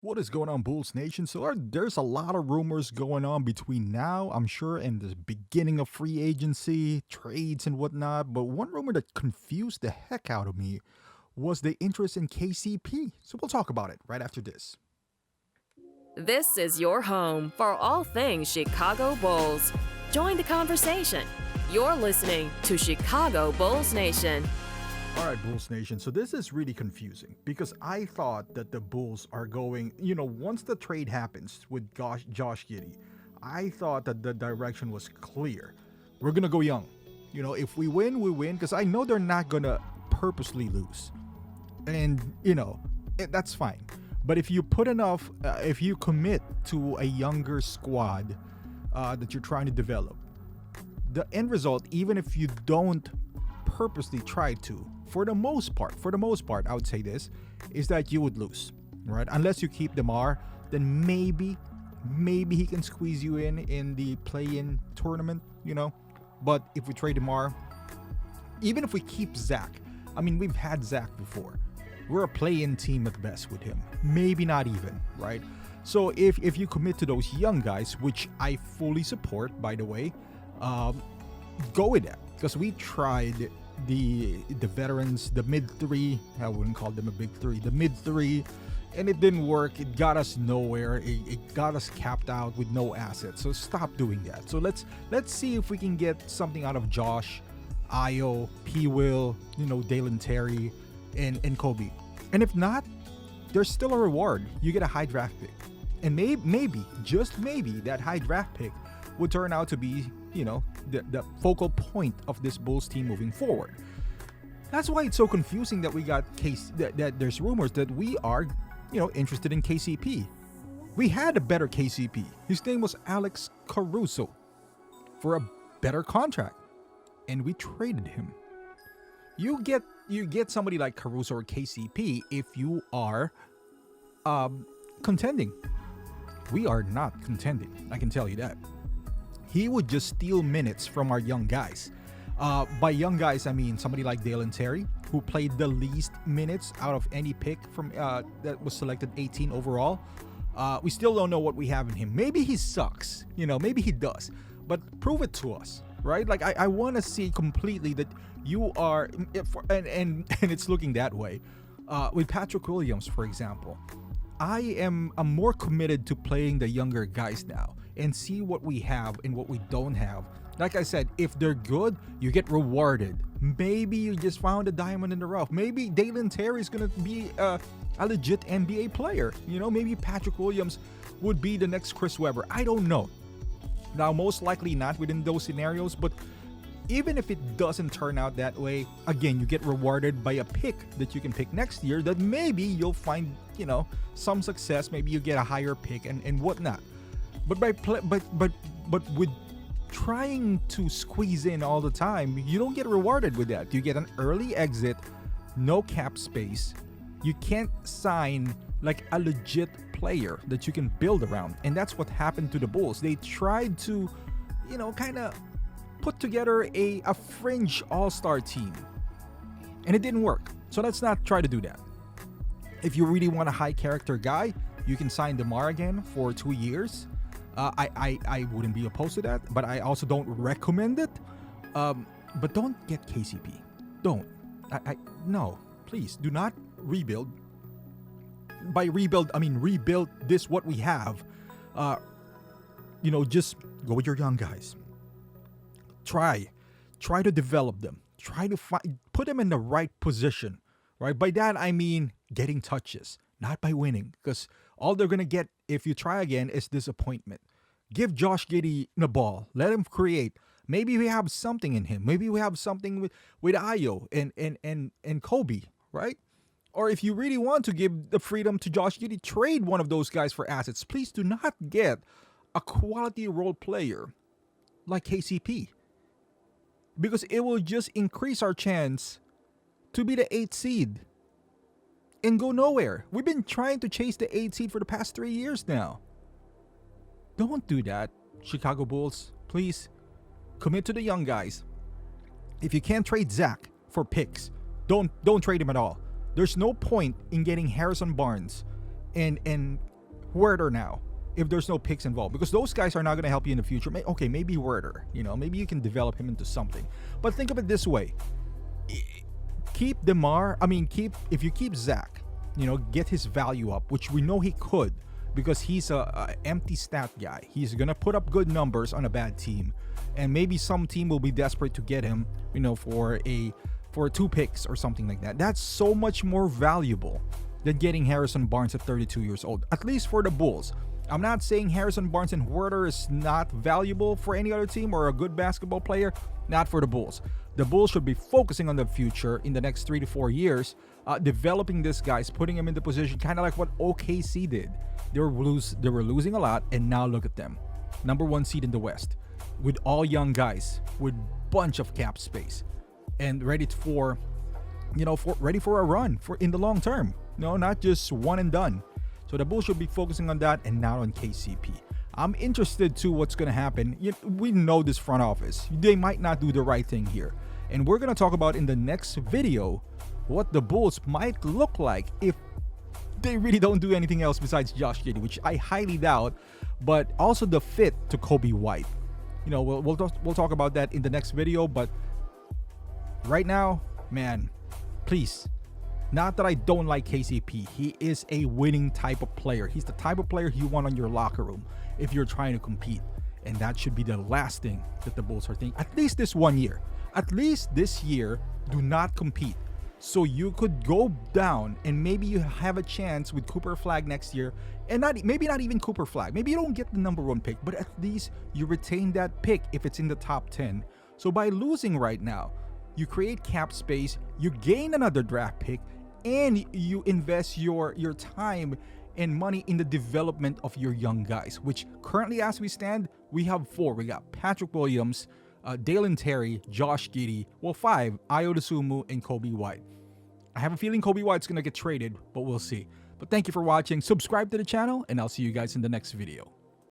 What is going on, Bulls Nation? There's a lot of rumors going on between now, I'm sure, and the beginning of free agency, trades, and whatnot. But one rumor that confused the heck out of me was the interest in KCP. So we'll talk about it right after this. This is your home for all things Chicago Bulls. Join the conversation. You're listening to Chicago Bulls Nation. All right, Bulls Nation. So this is really confusing because I thought that the Bulls are going, once the trade happens with Josh Giddey, I thought that the direction was clear. We're going to go young. If we win, we win, because I know they're not going to purposely lose. And, that's fine. But if you if you commit to a younger squad that you're trying to develop, the end result, even if you don't purposely try to, for the most part, I would say this, is that you would lose, right? Unless you keep DeMar, then maybe he can squeeze you in the play-in tournament, But if we trade DeMar, even if we keep Zach, we've had Zach before. We're a play-in team at best with him. Maybe not even, right? So if you commit to those young guys, which I fully support, by the way, go with that. Because we tried the veterans, the mid three. I wouldn't call them a big three. The mid three, and it didn't work. It got us nowhere. It got us capped out with no assets. So stop doing that. So let's see if we can get something out of Josh, Io, P. Will, Dalen Terry, and Kobe. And if not, there's still a reward. You get a high draft pick, and maybe just maybe that high draft pick would turn out to be the focal point of this Bulls team moving forward. That's why it's so confusing that we got that there's rumors that we are interested in KCP. We had a better KCP. His name was Alex Caruso for a better contract, and we traded him. You get somebody like Caruso or KCP if you are contending. We are not contending, I can tell you that. He would just steal minutes from our young guys. By young guys, I mean somebody like Dalen Terry, who played the least minutes out of any pick from that was selected 18 overall. We still don't know what we have in him. Maybe he sucks, maybe he does, but prove it to us, right? Like I want to see completely that you are, and it's looking that way. With Patrick Williams, for example, I'm more committed to playing the younger guys now and see what we have and what we don't have. Like I said, if they're good, you get rewarded. Maybe you just found a diamond in the rough. Maybe Dalen Terry is going to be a legit NBA player. Maybe Patrick Williams would be the next Chris Webber. I don't know. Now, most likely not within those scenarios, but even if it doesn't turn out that way, again, you get rewarded by a pick that you can pick next year that maybe you'll find, some success. Maybe you get a higher pick and whatnot. But with trying to squeeze in all the time, you don't get rewarded with that. You get an early exit, no cap space. You can't sign like a legit player that you can build around. And that's what happened to the Bulls. They tried to, kind of put together a fringe all-star team. And it didn't work. So let's not try to do that. If you really want a high character guy, you can sign DeMar again for 2 years. I wouldn't be opposed to that, but I also don't recommend it. But don't get KCP. Don't. No, please do not rebuild. By rebuild, I mean rebuild this what we have. Just go with your young guys. Try to develop them. Try to put them in the right position. Right? By that I mean getting touches, not by winning, because all they're gonna get if you try again is disappointment. Give Josh Giddey the ball. Let him create. Maybe we have something in him. Maybe we have something with Io and Kobe, right? Or if you really want to give the freedom to Josh Giddey, trade one of those guys for assets. Please do not get a quality role player like KCP, because it will just increase our chance to be the 8th seed and go nowhere. We've been trying to chase the 8th seed for the past 3 years now. Don't do that, Chicago Bulls. Please commit to the young guys. If you can't trade Zach for picks, don't trade him at all. There's no point in getting Harrison Barnes and Werder now, if there's no picks involved, because those guys are not going to help you in the future. Okay, maybe Werder, maybe you can develop him into something. But think of it this way: keep Demar. If you keep Zach, get his value up, which we know he could, because he's a empty stat guy. He's gonna put up good numbers on a bad team, and maybe some team will be desperate to get him, for 2 picks or something like that. That's so much more valuable than getting Harrison Barnes at 32 years old, at least for the Bulls. I'm not saying Harrison Barnes and Werder is not valuable for any other team or a good basketball player. Not for the Bulls. The Bulls should be focusing on the future in the next 3 to 4 years, developing this guys, putting him in the position, kind of like what OKC did. They were losing a lot, and now look at them, number 1 seed in the West, with all young guys, with bunch of cap space, and ready for a run for in the long term. Not just one and done. So the Bulls should be focusing on that and not on KCP. I'm interested to what's going to happen. We know this front office. They might not do the right thing here. And we're going to talk about in the next video what the Bulls might look like if they really don't do anything else besides Josh Giddey, which I highly doubt, but also the fit to Kobe White. We'll talk about that in the next video, but right now, man, please. Not that I don't like KCP. He is a winning type of player. He's the type of player you want on your locker room if you're trying to compete. And that should be the last thing that the Bulls are thinking. At least this 1 year. At least this year, do not compete. So you could go down and maybe you have a chance with Cooper Flag next year. And maybe not even Cooper Flag. Maybe you don't get the number 1 pick. But at least you retain that pick if it's in the top 10. So by losing right now, you create cap space. You gain another draft pick. And you invest your time and money in the development of your young guys, which currently, as we stand, we have 4. We got Patrick Williams, Dalen Terry, Josh Giddey, 5, Ayo Dosunmu, and Kobe White. I have a feeling Kobe White's going to get traded, but we'll see. But thank you for watching. Subscribe to the channel, and I'll see you guys in the next video.